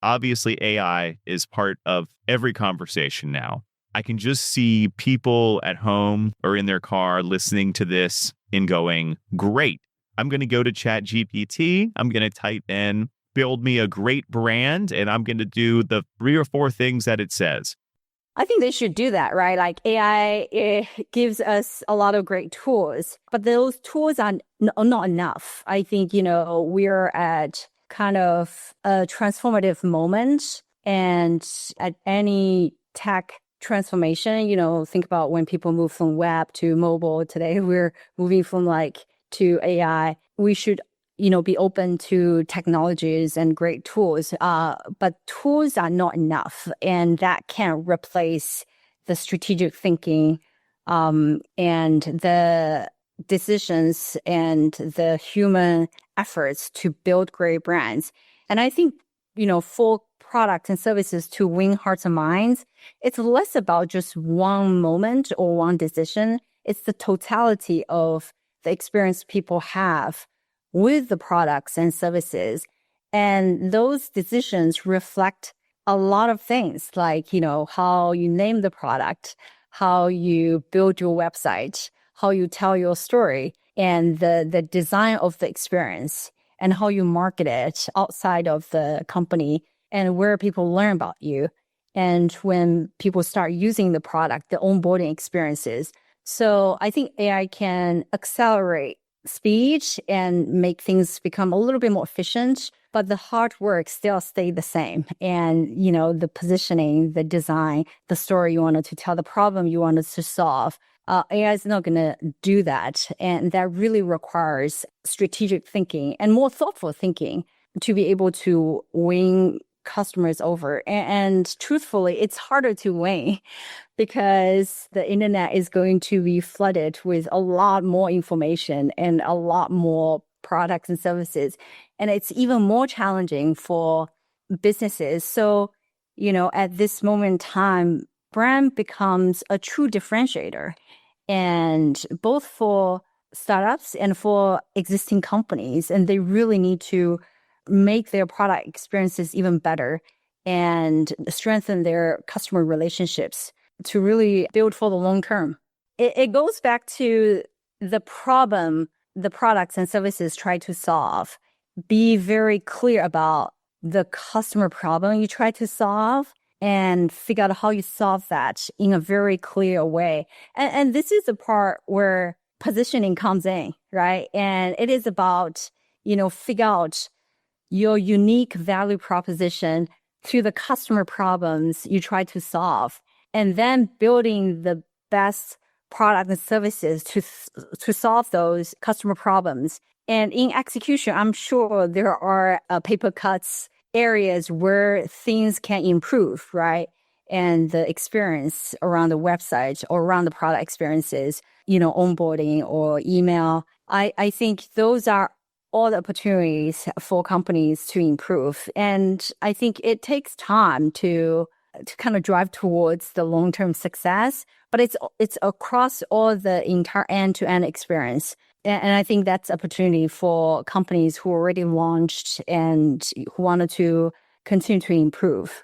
Obviously, AI is part of every conversation now. I can just see people at home or in their car listening to this and going, great. I'm going to go to Chat GPT. I'm going to type in, build me a great brand, and I'm going to do the 3 or 4 things that it says. I think they should do that, right? Like AI, it gives us a lot of great tools, but those tools are not enough. I think, we're at kind of a transformative moment. And at any tech transformation, think about when people move from web to mobile. Today, we're moving from to AI. We should be open to technologies and great tools. But tools are not enough, and that can't replace the strategic thinking, and the decisions and the human efforts to build great brands. And I think, for products and services to win hearts and minds, it's less about just one moment or one decision. It's the totality of the experience people have with the products and services. And those decisions reflect a lot of things like, how you name the product, how you build your website, how you tell your story, and the design of the experience, and how you market it outside of the company, and where people learn about you. And when people start using the product, the onboarding experiences. So I think AI can accelerate speed and make things become a little bit more efficient, but the hard work still stay the same. And, the positioning, the design, the story you wanted to tell, the problem you wanted to solve, AI is not going to do that. And that really requires strategic thinking and more thoughtful thinking to be able to win customers over. And truthfully, it's harder to win because the internet is going to be flooded with a lot more information and a lot more products and services. And it's even more challenging for businesses. So, at this moment in time, brand becomes a true differentiator. And both for startups and for existing companies, and they really need to make their product experiences even better and strengthen their customer relationships to really build for the long term. It goes back to the problem the products and services try to solve. Be very clear about the customer problem you try to solve and figure out how you solve that in a very clear way. And this is the part where positioning comes in, right? And it is about, figure out your unique value proposition to the customer problems you try to solve, and then building the best product and services to solve those customer problems. And in execution, I'm sure there are paper cuts areas where things can improve, right? And the experience around the website or around the product experiences, onboarding or email. I think those are all the opportunities for companies to improve. And I think it takes time to kind of drive towards the long-term success, but it's across all the entire end-to-end experience. And I think that's opportunity for companies who already launched and who wanted to continue to improve.